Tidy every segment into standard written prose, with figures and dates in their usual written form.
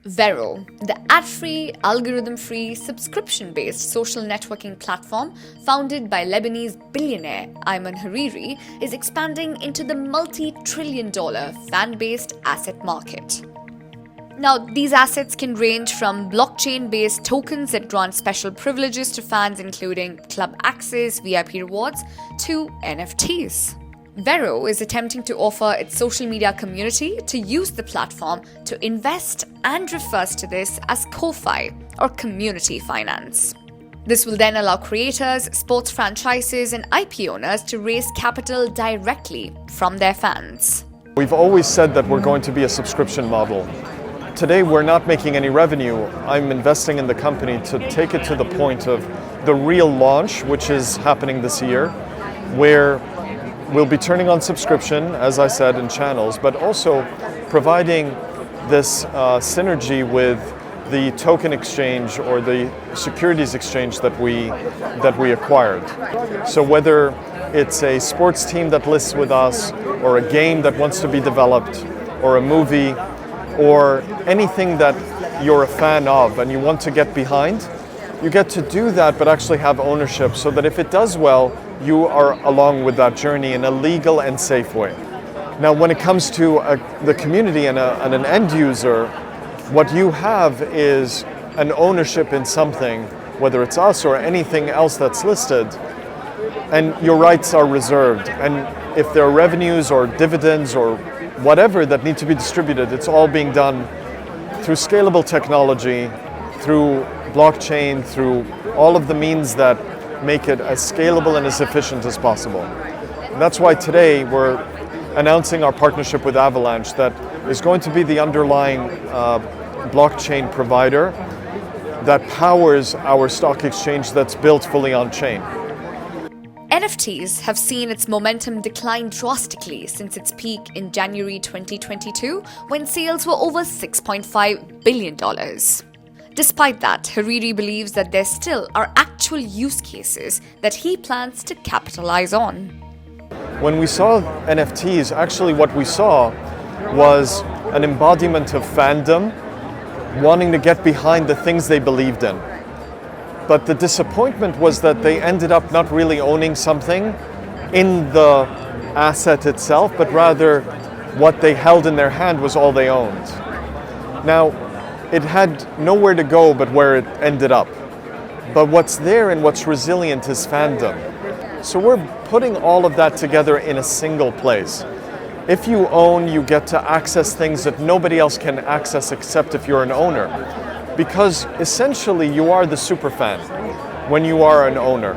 Vero, the ad-free, algorithm-free, subscription-based social networking platform founded by Lebanese billionaire Ayman Hariri, is expanding into the multi-trillion-dollar fan-based asset market. Now, these assets can range from blockchain-based tokens that grant special privileges to fans including club access, VIP rewards, to NFTs. Vero is attempting to offer its social media community to use the platform to invest and refers to this as CoFi, or community finance. This will then allow creators, sports franchises, and IP owners to raise capital directly from their fans. We've always said that we're going to be a subscription model. Today we're not making any revenue. I'm investing in the company to take it to the point of the real launch, which is happening this year, where we'll be turning on subscription, as I said, in channels, but also providing this synergy with the token exchange or the securities exchange that we acquired. So whether it's a sports team that lists with us, or a game that wants to be developed, or a movie, or anything that you're a fan of and you want to get behind, you get to do that but actually have ownership, so that if it does well, you are along with that journey in a legal and safe way. Now, when it comes to the community and an end user, what you have is an ownership in something, whether it's us or anything else that's listed, and your rights are reserved. And if there are revenues or dividends or whatever that need to be distributed, it's all being done through scalable technology, through blockchain, through all of the means that make it as scalable and as efficient as possible. And that's why today we're announcing our partnership with Avalanche, that is going to be the underlying blockchain provider that powers our stock exchange that's built fully on chain. NFTs have seen its momentum decline drastically since its peak in January 2022, when sales were over $6.5 billion. Despite that, Hariri believes that there still are actual use cases that he plans to capitalize on. When we saw NFTs, actually what we saw was an embodiment of fandom, wanting to get behind the things they believed in. But the disappointment was that they ended up not really owning something in the asset itself, but rather what they held in their hand was all they owned. Now, it had nowhere to go but where it ended up. But what's there and what's resilient is fandom. So we're putting all of that together in a single place. If you own, you get to access things that nobody else can access except if you're an owner. Because essentially you are the superfan when you are an owner.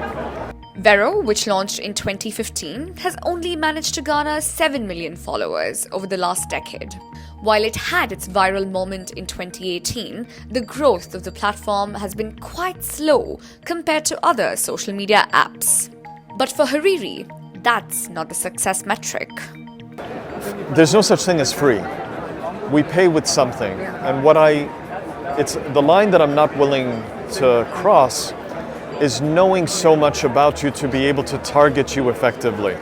Vero, which launched in 2015, has only managed to garner 7 million followers over the last decade. While it had its viral moment in 2018, the growth of the platform has been quite slow compared to other social media apps. But for Hariri, that's not the success metric. There's no such thing as free. We pay with something, and it's the line that I'm not willing to cross is knowing so much about you to be able to target you effectively.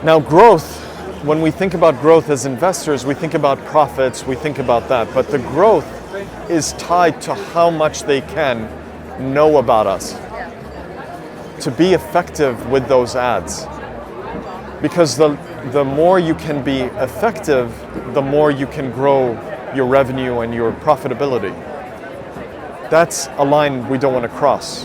Now, growth, when we think about growth as investors, we think about profits, we think about that, but the growth is tied to how much they can know about us to be effective with those ads. Because the more you can be effective, the more you can grow your revenue and your profitability. That's a line we don't want to cross.